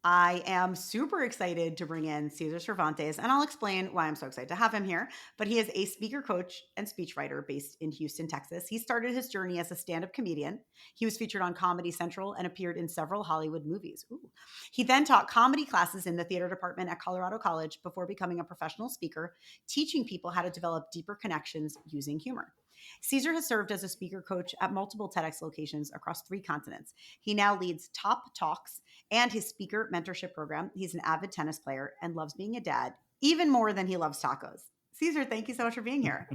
I am super excited to bring in Cesar Cervantes, and I'll explain why I'm so excited to have him here. But he is a speaker coach and speechwriter based in Houston, Texas. He started his journey as a stand up comedian. He was featured on Comedy Central and appeared in several Hollywood movies. Ooh. He then taught comedy classes in the theater department at Colorado College before becoming a professional speaker, teaching people how to develop deeper connections using humor. Cesar has served as a speaker coach at multiple TEDx locations across 3 continents. He now leads Top Talks and his speaker mentorship program. He's an avid tennis player and loves being a dad even more than he loves tacos. Cesar, thank you so much for being here.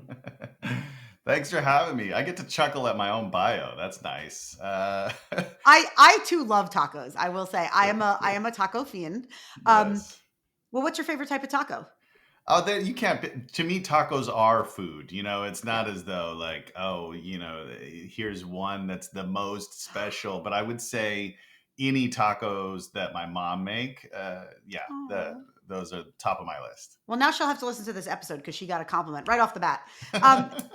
Thanks for having me. I get to chuckle at my own bio. That's nice. I too love tacos. I will say I Cool. am a taco fiend. Um, Yes. well, what's your favorite type of taco? Oh, you can't. To me, tacos are food. It's not as though like, oh, here's one that's the most special. But I would say any tacos that my mom make, yeah, Oh. those are top of my list. Well, now she'll have to listen to this episode because she got a compliment right off the bat.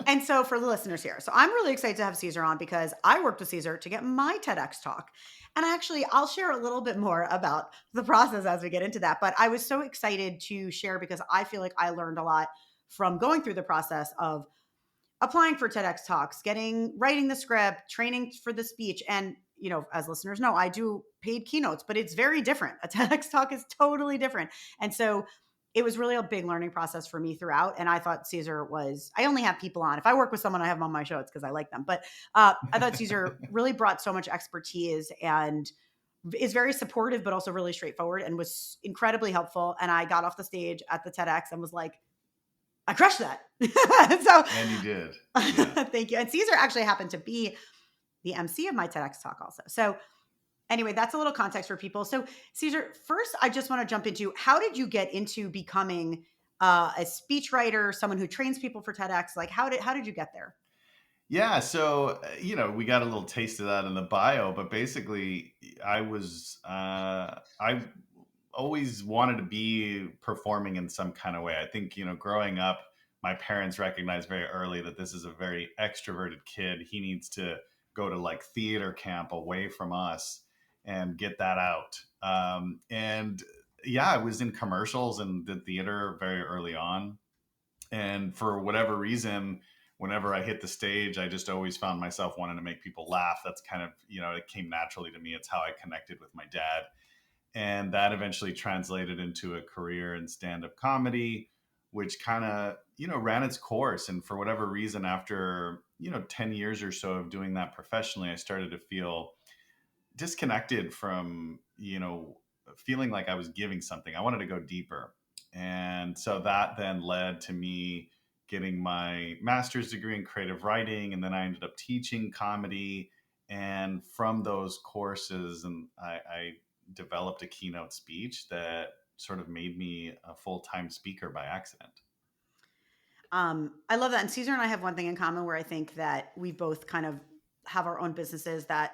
And so for the listeners here, so I'm really excited to have Cesar on because I worked with Cesar to get my TEDx talk. And actually, I'll share a little bit more about the process as we get into that. But I was so excited to share because I feel like I learned a lot from going through the process of applying for TEDx talks, writing the script, training for the speech. And, as listeners know, I do paid keynotes, but it's very different. A TEDx talk is totally different. And so it was really a big learning process for me throughout. And I thought I only have people on. If I work with someone, I have them on my show, it's because I like them. But I thought Cesar really brought so much expertise and is very supportive, but also really straightforward and was incredibly helpful. And I got off the stage at the TEDx and was like, I crushed that. And you did. Yeah. So thank you. And Caesar actually happened to be the MC of my TEDx talk also. So anyway, that's a little context for people. So Caesar, first, I just want to jump into how did you get into becoming a speechwriter, someone who trains people for TEDx? Like how did you get there? Yeah, so we got a little taste of that in the bio, but basically, I always wanted to be performing in some kind of way. I think growing up, my parents recognized very early that this is a very extroverted kid. He needs to go to like theater camp away from us and get that out. And yeah, I was in commercials and did theater very early on, and for whatever reason, whenever I hit the stage, I just always found myself wanting to make people laugh. That's kind of, it came naturally to me. It's how I connected with my dad. And that eventually translated into a career in stand-up comedy, which kind of, ran its course. And for whatever reason, after, 10 years or so of doing that professionally, I started to feel disconnected from, feeling like I was giving something. I wanted to go deeper. And so that then led to me getting my master's degree in creative writing. And then I ended up teaching comedy. And from those courses, and I developed a keynote speech that sort of made me a full-time speaker by accident. I love that. And Caesar and I have one thing in common where I think that we both kind of have our own businesses that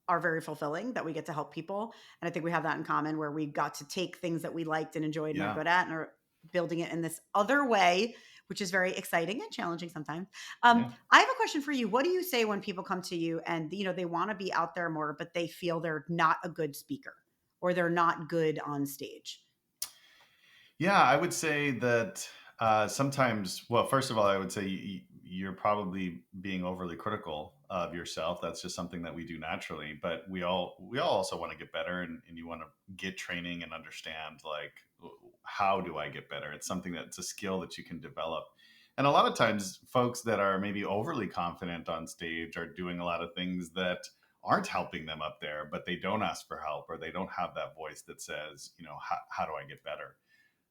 are very fulfilling, that we get to help people. And I think we have that in common where we got to take things that we liked and enjoyed and are Yeah. good at and are building it in this other way, which is very exciting and challenging sometimes. Yeah. I have a question for you. What do you say when people come to you and they want to be out there more, but they feel they're not a good speaker or they're not good on stage? Yeah, I would say that sometimes, well, first of all, I would say you're probably being overly critical of yourself. That's just something that we do naturally, but we all also want to get better, and you want to get training and understand like how do I get better? It's something that's a skill that you can develop. And a lot of times folks that are maybe overly confident on stage are doing a lot of things that aren't helping them up there, but they don't ask for help, or they don't have that voice that says, how do I get better?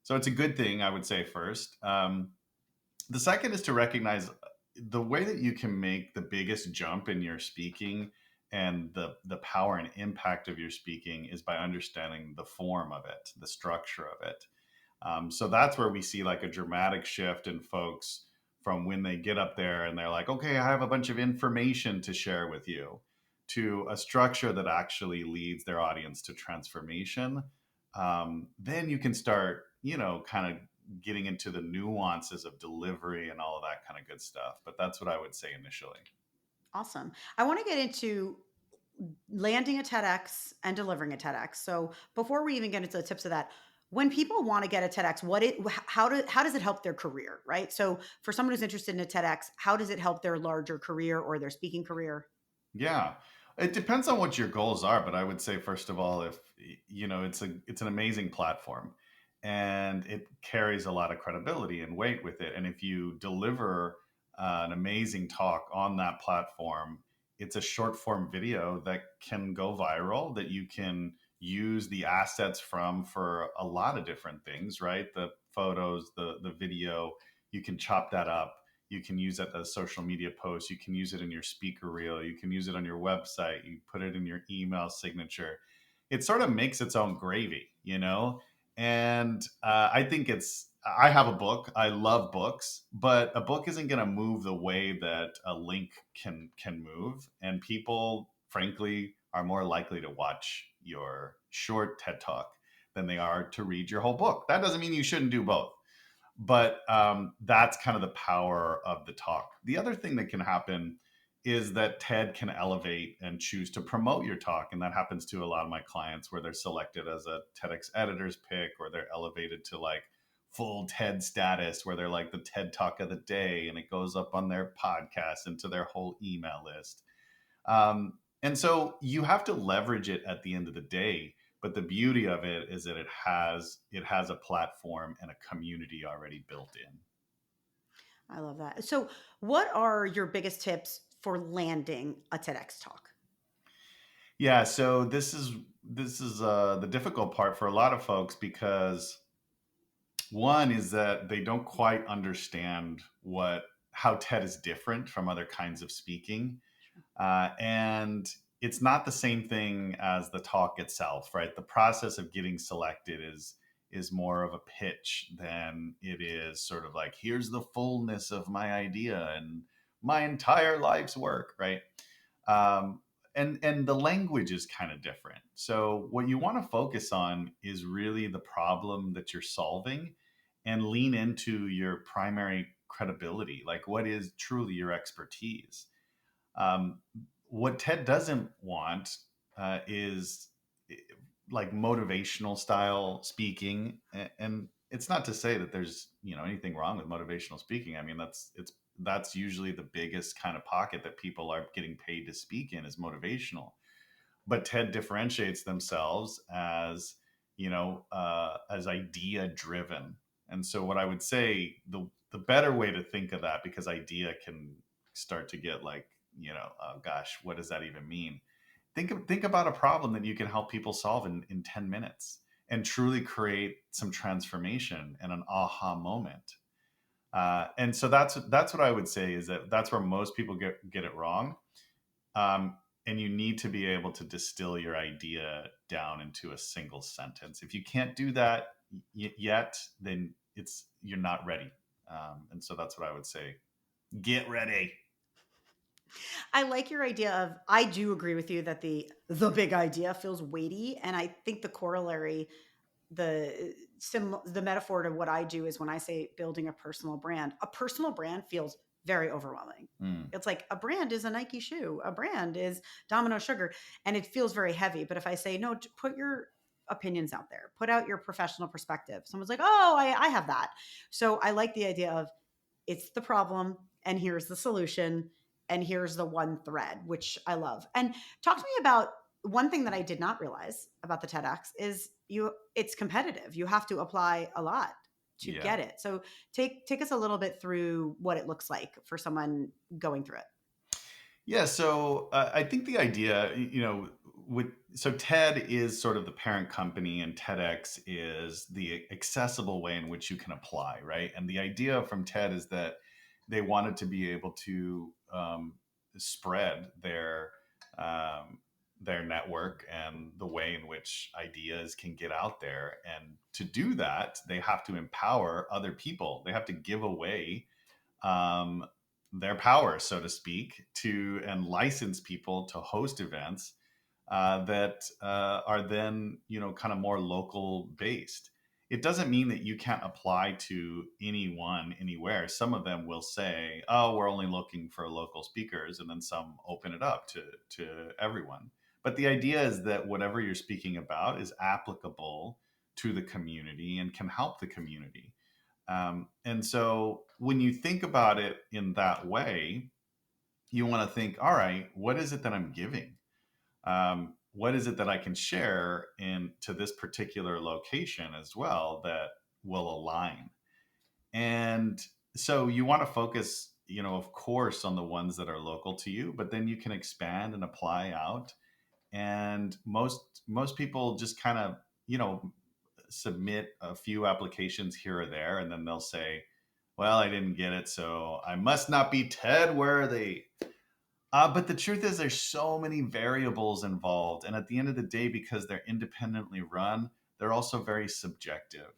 So it's a good thing, I would say, first. The second is to recognize the way that you can make the biggest jump in your speaking and the power and impact of your speaking is by understanding the form of it, the structure of it. So that's where we see like a dramatic shift in folks from when they get up there and they're like, okay, I have a bunch of information to share with you, to a structure that actually leads their audience to transformation. Then you can start, kind of getting into the nuances of delivery and all of that kind of good stuff. But that's what I would say initially. Awesome. I want to get into landing a TEDx and delivering a TEDx. So before we even get into the tips of that, when people want to get a TEDx, how does it help their career, right? So for someone who's interested in a TEDx, how does it help their larger career or their speaking career? Yeah. It depends on what your goals are, but I would say first of all, if it's an amazing platform and it carries a lot of credibility and weight with it. And if you deliver an amazing talk on that platform, it's a short form video that can go viral that you can use the assets from for a lot of different things, right? The photos, the video, you can chop that up, you can use it as social media posts, you can use it in your speaker reel, you can use it on your website, you put it in your email signature. It sort of makes its own gravy, and I think I have a book, I love books, but a book isn't going to move the way that a link can move, and people frankly are more likely to watch your short TED talk than they are to read your whole book. That doesn't mean you shouldn't do both, but that's kind of the power of the talk. The other thing that can happen is that TED can elevate and choose to promote your talk. And that happens to a lot of my clients where they're selected as a TEDx editor's pick, or they're elevated to like full TED status where they're like the TED talk of the day and it goes up on their podcast and to their whole email list. And so you have to leverage it at the end of the day. But the beauty of it is that it has a platform and a community already built in. I love that. So what are your biggest tips for landing a TEDx talk? Yeah, so this is the difficult part for a lot of folks because one is that they don't quite understand what how TED is different from other kinds of speaking. And it's not the same thing as the talk itself, right? The process of getting selected is more of a pitch than it is sort of like, here's the fullness of my idea and my entire life's work, right? um, and the language is kind of different. So what you want to focus on is really the problem that you're solving, and lean into your primary credibility, like what is truly your expertise. um, what TED doesn't want is like motivational style speaking, and it's not to say that there's anything wrong with motivational speaking. I mean, that's usually the biggest kind of pocket that people are getting paid to speak in is motivational. But TED differentiates themselves as idea driven. And so what I would say, the better way to think of that, because idea can start to get like, oh gosh, what does that even mean? Think about a problem that you can help people solve in 10 minutes and truly create some transformation and an aha moment. And so that's what I would say, is that that's where most people get it wrong. um, and you need to be able to distill your idea down into a single sentence. If you can't do that yet, then you're not ready. And so that's what I would say. Get ready. I like your idea of I do agree with you that the big idea feels weighty, and I think the corollary, the metaphor to what I do is when I say building a personal brand feels very overwhelming. Mm, It's like a brand is a Nike shoe, a brand is Domino Sugar, and it feels very heavy. But if I say no, put your opinions out there, put out your professional perspective, someone's like, oh, I have that. So I like the idea of it's the problem and here's the solution and here's the one thread, which I love. And talk to me about one thing that I did not realize about the TEDx is it's competitive. You have to apply a lot to yeah. get it. So take us a little bit through what it looks like for someone going through it. Yeah, so I think the idea, with so TED is sort of the parent company, and TEDx is the accessible way in which you can apply, right? And the idea from TED is that they wanted to be able to spread um, their network and the way in which ideas can get out there. And to do that, they have to empower other people. They have to give away um, their power, so to speak, to and license people to host events that are then kind of more local based. It doesn't mean that you can't apply to anyone anywhere. Some of them will say, "Oh, we're only looking for local speakers," and then some open it up to everyone. But the idea is that whatever you're speaking about is applicable to the community and can help the community. And so when you think about it in that way, you want to think, all right, what is it that I'm giving? What is it that I can share into this particular location as well that will align? And so you want to focus, of course, on the ones that are local to you, but then you can expand and apply out. And most people just kind of, submit a few applications here or there, and then they'll say, well, I didn't get it, so I must not be TED worthy. But the truth is, there's so many variables involved. And at the end of the day, because they're independently run, they're also very subjective.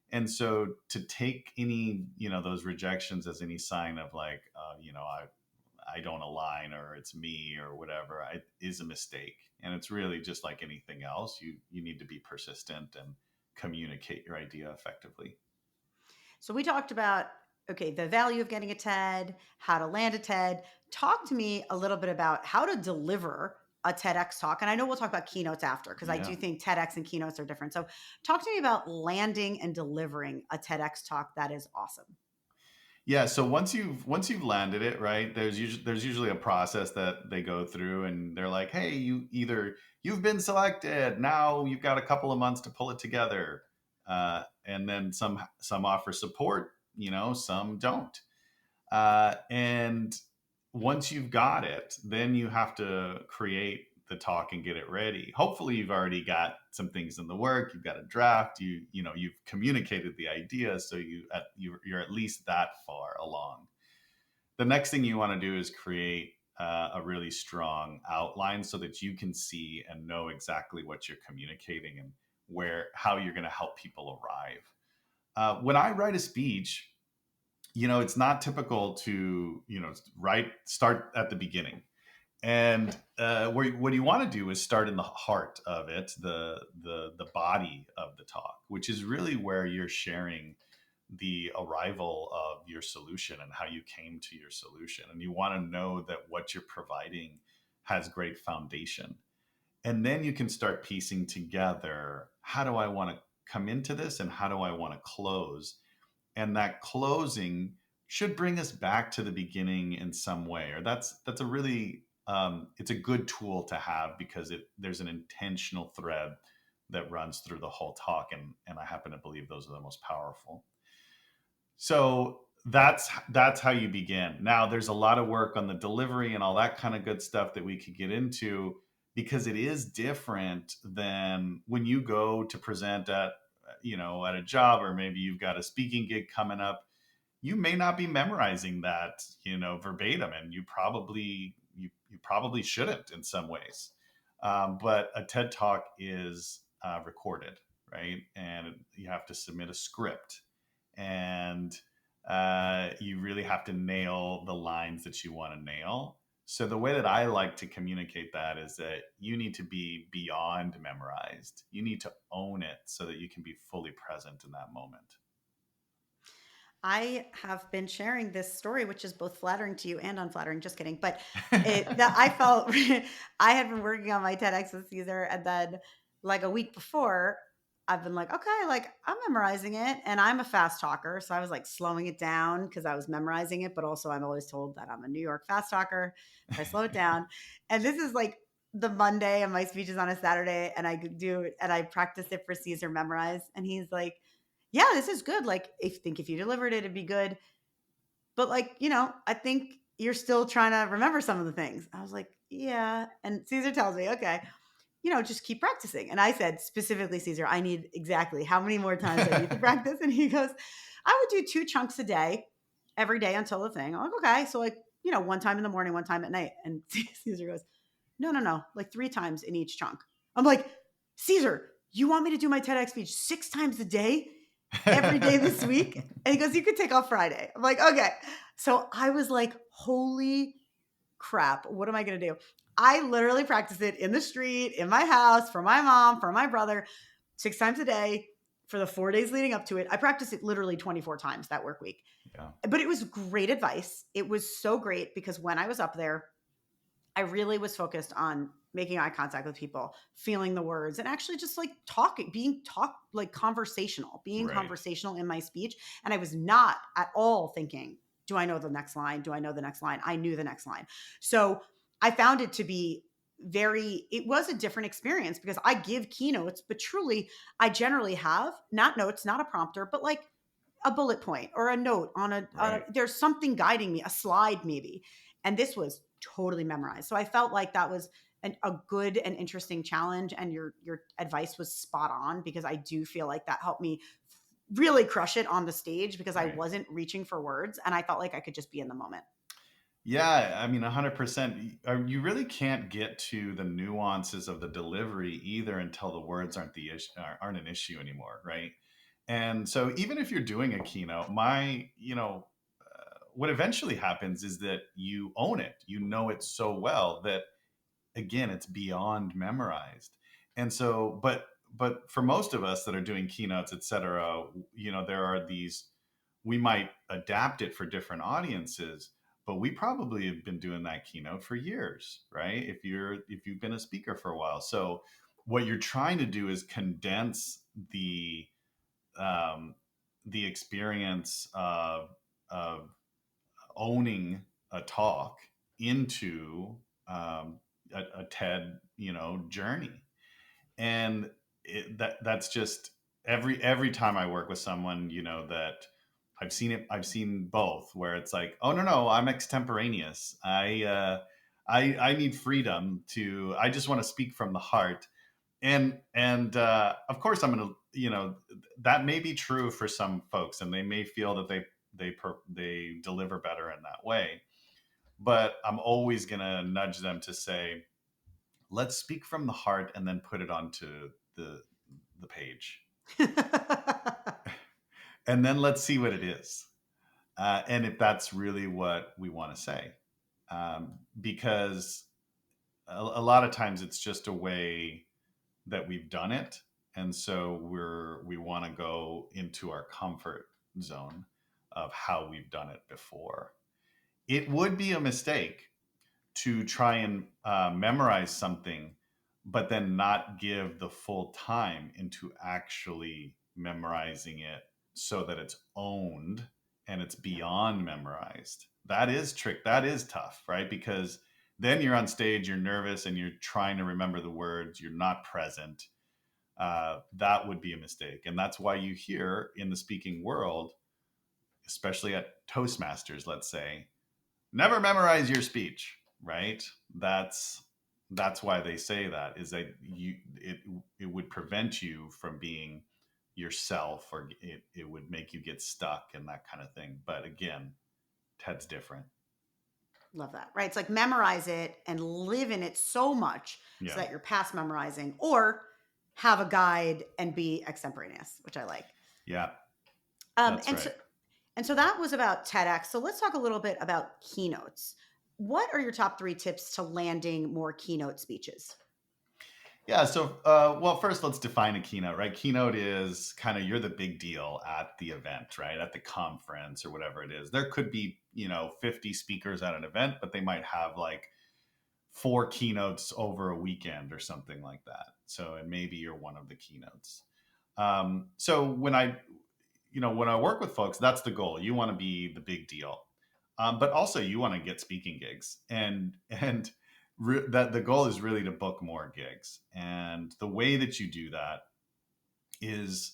And so to take any, those rejections as any sign of like, I don't align or it's me or whatever, is a mistake. And it's really just like anything else. You need to be persistent and communicate your idea effectively. So we talked about, okay, the value of getting a TED, how to land a TED. Talk to me a little bit about how to deliver a TEDx talk. And I know we'll talk about keynotes after, because I do Yeah. think TEDx and keynotes are different. So talk to me about landing and delivering a TEDx talk that is awesome. Yeah, so once you've landed it, right? There's usually a process that they go through, and they're like, "Hey, you've been selected. Now you've got a couple of months to pull it together." And then some offer support, some don't. And once you've got it, then you have to create the talk and get it ready. Hopefully, you've already got some things in the work. You've got a draft. You've communicated the idea, so you're at least that far along. The next thing you want to do is create a really strong outline so that you can see and know exactly what you're communicating and how you're going to help people arrive. When I write a speech, it's not typical to start at the beginning. And what you want to do is start in the heart of it, the body of the talk, which is really where you're sharing the arrival of your solution and how you came to your solution. And you want to know that what you're providing has great foundation. And then you can start piecing together, how do I want to come into this and how do I want to close? And that closing should bring us back to the beginning in some way. Or that's a really it's a good tool to have, because there's an intentional thread that runs through the whole talk, and I happen to believe those are the most powerful. So that's how you begin. Now there's a lot of work on the delivery and all that kind of good stuff that we could get into, because it is different than when you go to present at a job, or maybe you've got a speaking gig coming up. You may not be memorizing that verbatim, and you probably shouldn't in some ways. But a TED talk is recorded, right? And you have to submit a script, and you really have to nail the lines that you want to nail. So the way that I like to communicate that is that you need to be beyond memorized. You need to own it so that you can be fully present in that moment. I have been sharing this story, which is both flattering to you and unflattering. Just kidding. But that I felt I had been working on my TEDx with Caesar, and then like a week before, I've been like, okay, like I'm memorizing it, and I'm a fast talker, so I was like slowing it down because I was memorizing it. But also, I'm always told that I'm a New York fast talker if I slow it down. And this is like the Monday, and my speech is on a Saturday, and I do it, and I practice it for Caesar memorize, and he's like, yeah, this is good. Like, if you delivered it, it'd be good. But like, I think you're still trying to remember some of the things. I was like, yeah. And Caesar tells me, okay, just keep practicing. And I said specifically, Caesar, I need exactly how many more times I need to practice. And he goes, I would do 2 chunks a day, every day until the thing. I'm like, okay. So like, one time in the morning, one time at night. And Caesar goes, no, no, no, like 3 times in each chunk. I'm like, Caesar, you want me to do my TEDx speech 6 times a day, every day this week? And he goes, you could take off Friday. I'm like, okay. So I was like, holy crap, what am I going to do? I literally practice it in the street, in my house, for my mom, for my brother, 6 times a day for the 4 days leading up to it. I practiced it literally 24 times that work week. Yeah. But it was great advice. It was so great because when I was up there, I really was focused on making eye contact with people, feeling the words, and actually just like like conversational, being Right. conversational in my speech. And I was not at all thinking, do I know the next line? Do I know the next line? I knew the next line. So I found it to be it was a different experience because I give keynotes, but truly I generally have not notes, not a prompter, but like a bullet point or a note Right. there's something guiding me, a slide maybe. And this was totally memorized. So I felt like that was a good and interesting challenge. And your advice was spot on because I do feel like that helped me really crush it on the stage because I Right. wasn't reaching for words and I felt like I could just be in the moment. Yeah, I mean, 100%. You really can't get to the nuances of the delivery either until the words aren't the issue, aren't an issue anymore, right? And so, even if you're doing a keynote, what eventually happens is that you own it. You know it so well that, again, it's beyond memorized. And so, but for most of us that are doing keynotes, et cetera, there are these, we might adapt it for different audiences, but we probably have been doing that keynote for years, right? If you've been a speaker for a while. So what you're trying to do is condense um, the experience of owning a talk into a TED, journey. And that's just every time I work with someone, that I've seen both where it's like, oh no, I'm extemporaneous. I need freedom I just want to speak from the heart. And of course I'm going to, that may be true for some folks and they may feel that they deliver better in that way, but I'm always going to nudge them to say, let's speak from the heart and then put it onto the page, and then let's see what it is, and if that's really what we want to say, because a lot of times it's just a way that we've done it, and so we want to go into our comfort zone of how we've done it before. It would be a mistake to try and memorize something, but then not give the full time into actually memorizing it so that it's owned and it's beyond memorized. That is trick. That is tough, right? Because then you're on stage, you're nervous, and you're trying to remember the words. You're not present. That would be a mistake, and that's why you hear in the speaking world, especially at Toastmasters, let's say, never memorize your speech, right? That's why they say that, is that it would prevent you from being yourself, or it would make you get stuck and that kind of thing. But again, TED's different. Love that. Right. It's like memorize it and live in it so much so Yeah. that you're past memorizing or have a guide and be extemporaneous, which I like. Yeah, Um, that's and right. so and so that was about TEDx. So let's talk a little bit about keynotes. What are your top 3 tips to landing more keynote speeches? Yeah. So, well, first let's define a keynote, right? Keynote is kind of, you're the big deal at the event, right? At the conference or whatever it is. There could be, 50 speakers at an event, but they might have like 4 keynotes over a weekend or something like that. So, and maybe you're one of the keynotes. So when I work with folks, that's the goal. You want to be the big deal, but also you want to get speaking gigs, and that the goal is really to book more gigs. And the way that you do that is,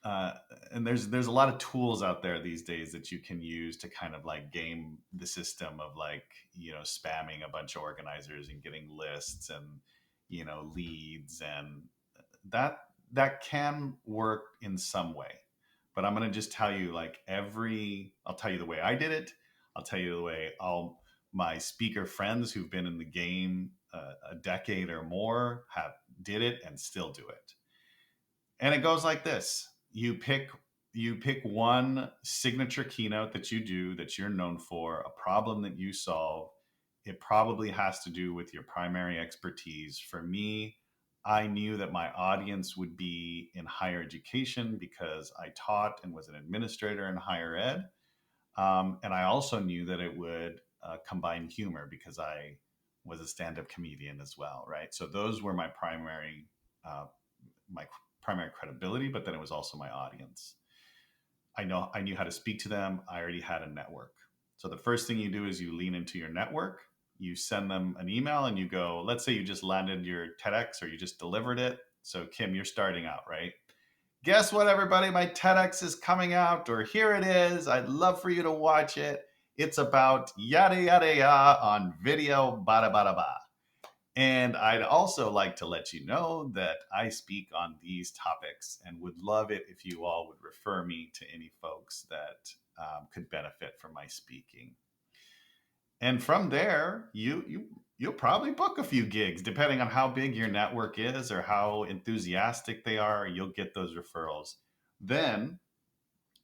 uh, and there's a lot of tools out there these days that you can use to kind of like game the system of, like, spamming a bunch of organizers and getting lists and leads, and that that can work in some way. But I'm going to just tell you, like, I'll tell you the way I did it. I'll tell you the way all my speaker friends who've been in the game a decade or more have did it and still do it. And it goes like this: you pick one signature keynote that you do, that you're known for, a problem that you solve. It probably has to do with your primary expertise. For me, I knew that my audience would be in higher education because I taught and was an administrator in higher ed. And I also knew that it would combine humor because I was a stand-up comedian as well, right? So those were uh, my primary credibility, but then it was also my audience. I knew how to speak to them. I already had a network. So the first thing you do is you lean into your network. You send them an email and you go, let's say you just landed your TEDx or you just delivered it. So Kim, you're starting out, right? Guess what, everybody? My TEDx is coming out, or here it is. I'd love for you to watch it. It's about yada, yada, yada on video, bada, bada, bada. And I'd also like to let you know that I speak on these topics and would love it if you all would refer me to any folks that could benefit from my speaking. And from there, you'll probably book a few gigs, depending on how big your network is or how enthusiastic they are. You'll get those referrals. Then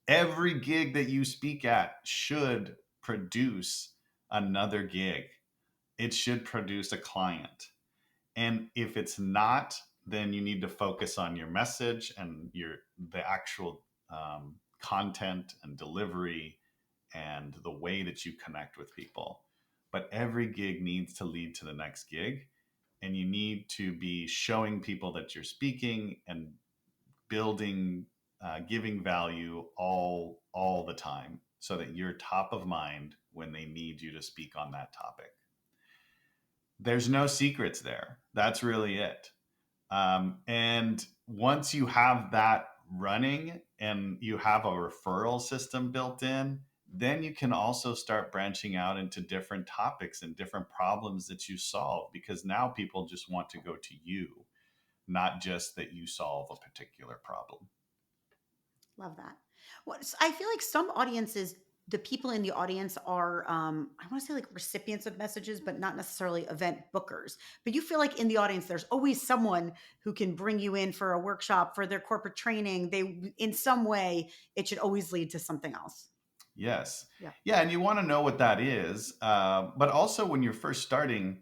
every gig that you speak at should produce another gig. It should produce a client. And if it's not, then you need to focus on your message and the actual content and delivery and the way that you connect with people. But every gig needs to lead to the next gig, and you need to be showing people that you're speaking and building, giving value all the time, so that you're top of mind when they need you to speak on that topic. There's no secrets there. That's really it. And once you have that running and you have a referral system built in, then you can also start branching out into different topics and different problems that you solve, because now people just want to go to you, not just that you solve a particular problem. Love that. I feel like some audiences, the people in the audience are, I want to say like recipients of messages, but not necessarily event bookers. But you feel like in the audience, there's always someone who can bring you in for a workshop, for their corporate training. In some way, it should always lead to something else. Yes. Yeah. Yeah. And you want to know what that is. But also, when you're first starting,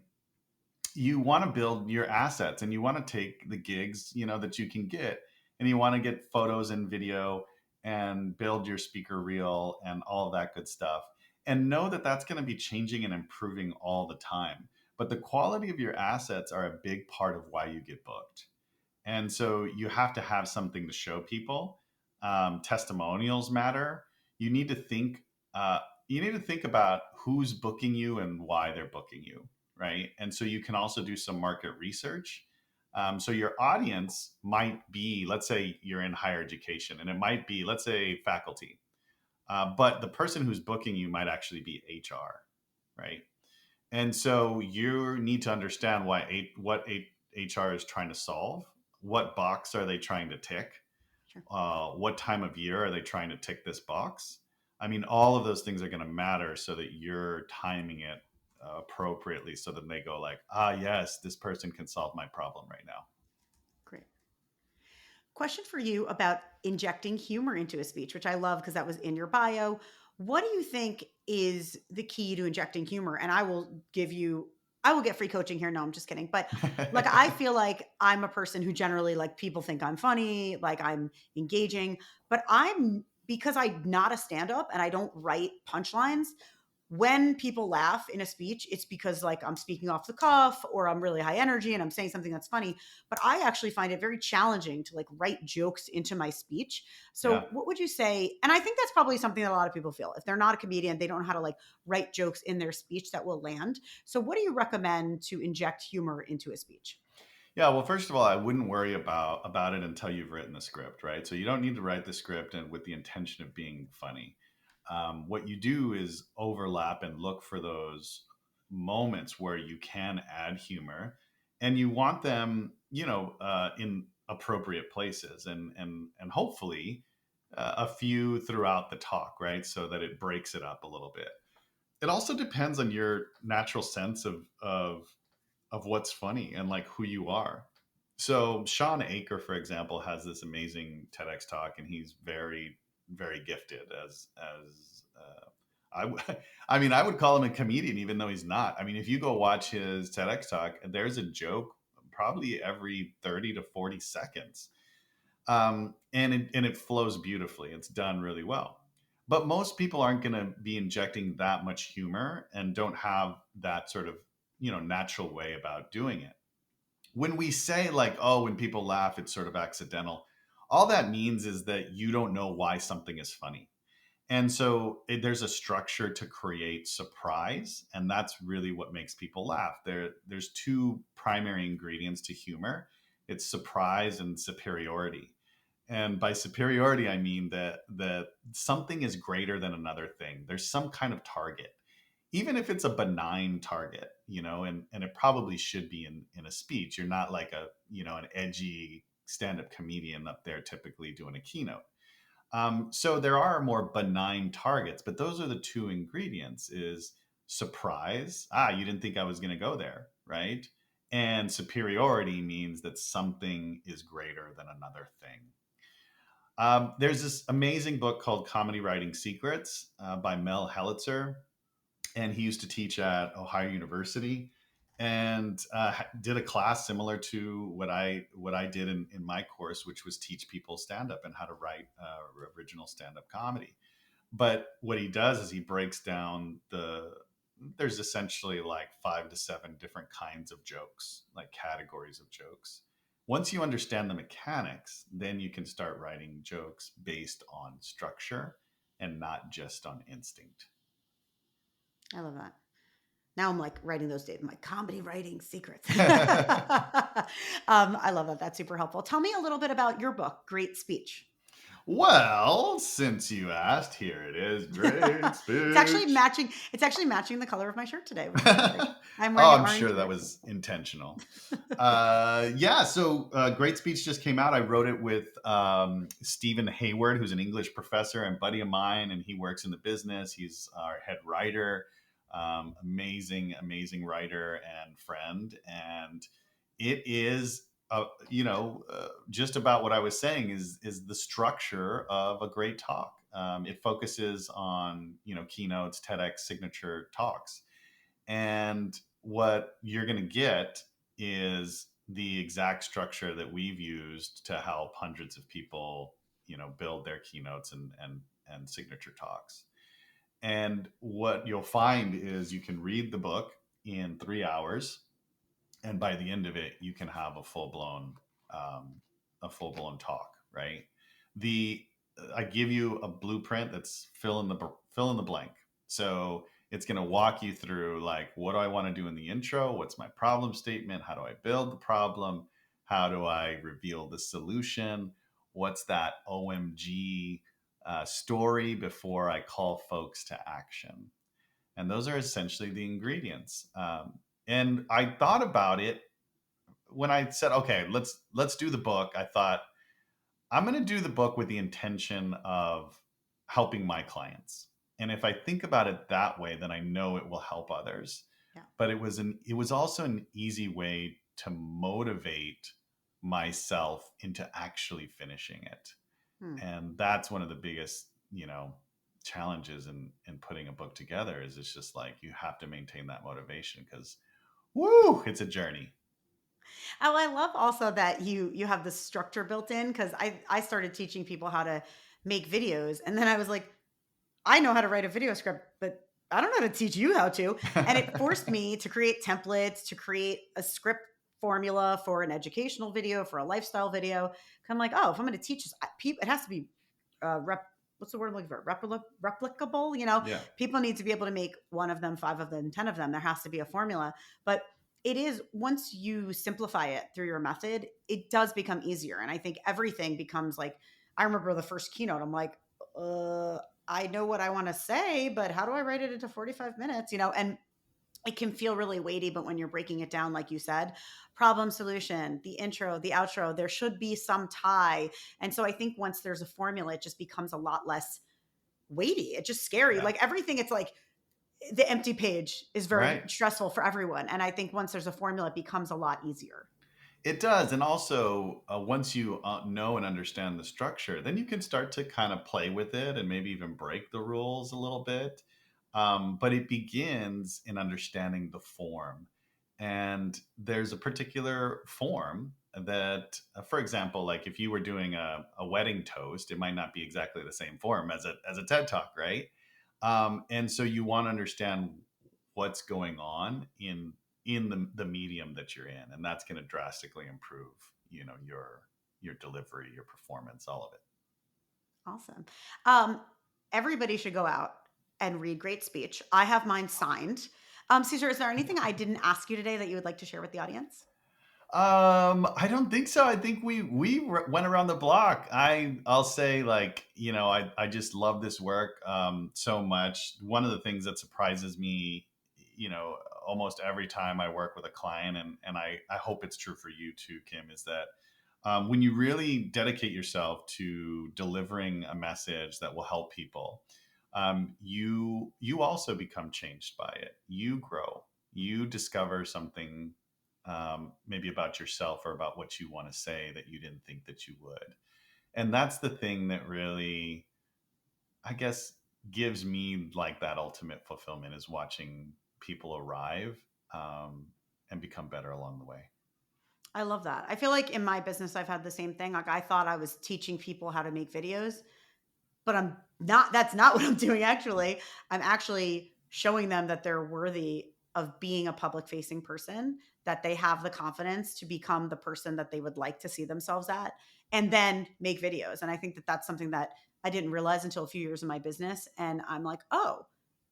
you want to build your assets and you want to take the gigs, that you can get, and you want to get photos and video and build your speaker reel and all of that good stuff, and know that that's going to be changing and improving all the time. But the quality of your assets are a big part of why you get booked. And so you have to have something to show people. Testimonials matter. You need to think. You need to think about who's booking you and why they're booking you, right? And so you can also do some market research. So your audience might be, let's say you're in higher education, and it might be, let's say, faculty, but the person who's booking you might actually be HR, right? And so you need to understand what HR is trying to solve. What box are they trying to tick? Sure. What time of year are they trying to tick this box? I mean, all of those things are going to matter, so that you're timing it appropriately, so that they go like, yes, this person can solve my problem right now. Great. Question for you about injecting humor into a speech, which I love because that was in your bio. What do you think is the key to injecting humor? And I will get free coaching here. No, I'm just kidding. But like, I feel like I'm a person who generally, like, people think I'm funny, like I'm engaging, but because I'm not a stand up and I don't write punchlines, when people laugh in a speech, it's because like I'm speaking off the cuff or I'm really high energy and I'm saying something that's funny. But I actually find it very challenging to like write jokes into my speech. Yeah. So what would you say? And I think that's probably something that a lot of people feel. If they're not a comedian, they don't know how to like write jokes in their speech that will land. So what do you recommend to inject humor into a speech? Yeah, well, first of all, I wouldn't worry about it until you've written the script, right? So you don't need to write the script and with the intention of being funny. What you do is overlap and look for those moments where you can add humor, and you want them, in appropriate places, and hopefully a few throughout the talk, right? So that it breaks it up a little bit. It also depends on your natural sense of what's funny and like who you are. So Sean Aker, for example, has this amazing TEDx talk, and he's very, very gifted I mean, I would call him a comedian, even though he's not. I mean, if you go watch his TEDx talk, there's a joke probably every 30 to 40 seconds. And it flows beautifully. It's done really well. But most people aren't going to be injecting that much humor and don't have that sort of, natural way about doing it. When we say like, oh, when people laugh, it's sort of accidental, all that means is that you don't know why something is funny. And so there's a structure to create surprise, and that's really what makes people laugh. There's two primary ingredients to humor. It's surprise and superiority. And by superiority, I mean that something is greater than another thing. There's some kind of target, even if it's a benign target, and it probably should be in a speech. You're not like an edgy stand-up comedian up there typically doing a keynote. So there are more benign targets, but those are the two ingredients: is surprise. Ah, you didn't think I was going to go there, right? And superiority means that something is greater than another thing. There's this amazing book called Comedy Writing Secrets by Mel Hellitzer, and he used to teach at Ohio University, and did a class similar to what I did in my course, which was teach people stand up and how to write original stand up comedy. But what he does is he breaks down there's essentially like 5 to 7 different kinds of jokes, like categories of jokes. Once you understand the mechanics, then you can start writing jokes based on structure and not just on instinct. I love that. Now I'm like writing those days, my comedy writing secrets. I love that. That's super helpful. Tell me a little bit about your book, Great Speech. Well, since you asked, here it is. Great It's actually speech. matching. It's actually matching the color of my shirt today, which is great. Oh, I'm wearing an I'm orange sure that shirt. was intentional. Yeah, so Great Speech just came out. I wrote it with Stephen Hayward, who's an English professor and buddy of mine, and he works in the business. He's our head writer, amazing, amazing writer and friend. And it is, just about what I was saying is the structure of a great talk. It focuses on, keynotes, TEDx, signature talks, and what you're going to get is the exact structure that we've used to help hundreds of people, build their keynotes and signature talks. And what you'll find is you can read the book in 3 hours, and by the end of it, you can have um, a full blown talk. Right? The I give you a blueprint that's fill in the blank. So it's going to walk you through like, what do I want to do in the intro? What's my problem statement? How do I build the problem? How do I reveal the solution? What's that OMG story before I call folks to action? And those are essentially the ingredients. And I thought about it when I said, okay, let's do the book. I thought, I'm going to do the book with the intention of helping my clients. And if I think about it that way, then I know it will help others. Yeah. But it was also an easy way to motivate myself into actually finishing it. Hmm. And that's one of the biggest, challenges in putting a book together. Is it's just like you have to maintain that motivation, because woo, it's a journey. Oh, I love also that you have the structure built in, because I started teaching people how to make videos, and then I was like, I know how to write a video script, but I don't know how to teach you how to. And it forced me to create templates, to create a script formula for an educational video, for a lifestyle video. I'm like, oh, if I'm going to teach this, it has to be what's the word I'm looking for? Replicable. Yeah. People need to be able to make one of them, 5 of them, 10 of them. There has to be a formula. But it is, once you simplify it through your method, it does become easier. And I think everything becomes like, I remember the first keynote, I'm like, I know what I want to say, but how do I write it into 45 minutes? And it can feel really weighty, but when you're breaking it down, like you said, problem, solution, the intro, the outro, there should be some tie. And so I think once there's a formula, it just becomes a lot less weighty. It's just scary. Yeah. Like everything, it's like the empty page is very Right. stressful for everyone. And I think once there's a formula, it becomes a lot easier. It does. And also, once you know and understand the structure, then you can start to kind of play with it and maybe even break the rules a little bit. But it begins in understanding the form. And there's a particular form that, for example, like if you were doing a wedding toast, it might not be exactly the same form as a TED Talk, right? And so you want to understand what's going on in in the medium that you're in, and that's going to drastically improve, your delivery, your performance, all of it. Awesome. Um, Everybody should go out and read Great Speech. I have mine signed. Caesar, is there anything I didn't ask you today that you would like to share with the audience? I don't think so. I think we went around the block. I'll say, like, I just love this work so much. One of the things that surprises me, almost every time I work with a client, and I hope it's true for you too, Kim, is that when you really dedicate yourself to delivering a message that will help people, you also become changed by it. You grow. You discover something, maybe about yourself or about what you want to say that you didn't think that you would. And that's the thing that really, I guess, gives me like that ultimate fulfillment, is watching people arrive, and become better along the way. I love that. I feel like in my business, I've had the same thing. Like I thought I was teaching people how to make videos, but I'm not. That's not what I'm doing actually. I'm actually showing them that they're worthy of being a public facing person, that they have the confidence to become the person that they would like to see themselves at, and then make videos. And I think that that's something that I didn't realize until a few years in my business. And I'm like, oh,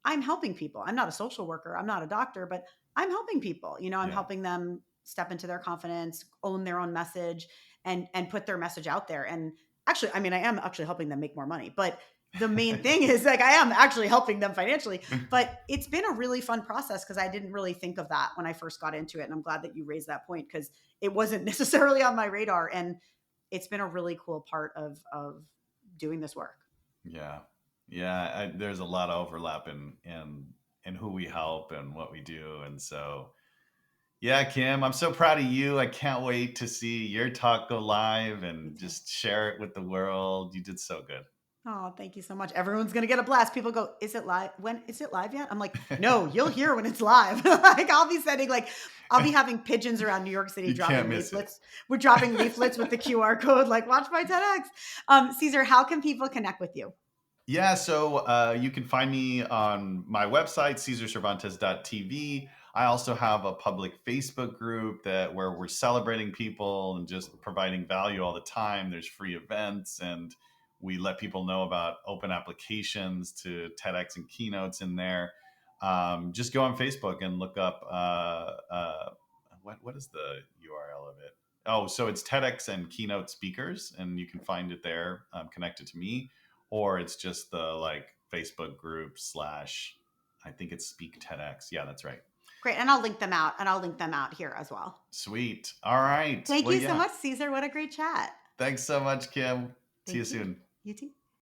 I'm helping people. I'm not a social worker, I'm not a doctor, but I'm helping people. I'm Yeah. helping them step into their confidence, own their own message, and put their message out there. And actually, I mean, I am actually helping them make more money, but the main thing is, like, I am actually helping them financially. But it's been a really fun process because I didn't really think of that when I first got into it. And I'm glad that you raised that point because it wasn't necessarily on my radar. And it's been a really cool part of doing this work. Yeah. Yeah. There's a lot of overlap in who we help and what we do. And so, yeah, Kim, I'm so proud of you. I can't wait to see your talk go live Me and too. just share it with the world. You did so good. Oh, thank you so much. Everyone's gonna get a blast. People go, "Is it live? When is it live yet?" I'm like, "No, you'll hear when it's live." Like I'll be sending like I'll be having pigeons around New York City You can't dropping miss it. leaflets. We're dropping leaflets with the QR code, like watch my TEDx. Caesar, how can people connect with you? Yeah, so you can find me on my website, CesarCervantes.tv. I also have a public Facebook group where we're celebrating people and just providing value all the time. There's free events, and we let people know about open applications to TEDx and keynotes in there. Just go on Facebook and look up, what is the URL of it? Oh, so it's TEDx and keynote speakers, and you can find it there, connected to me, or it's just the, like, Facebook group slash, I think it's Speak TEDx. Yeah, that's right. Great, and I'll link them out, and I'll link them out here as well. Sweet. All right. Thank Well, you so yeah. much, Caesar. What a great chat. Thanks so much, Kim. See you Thank you. soon. You too.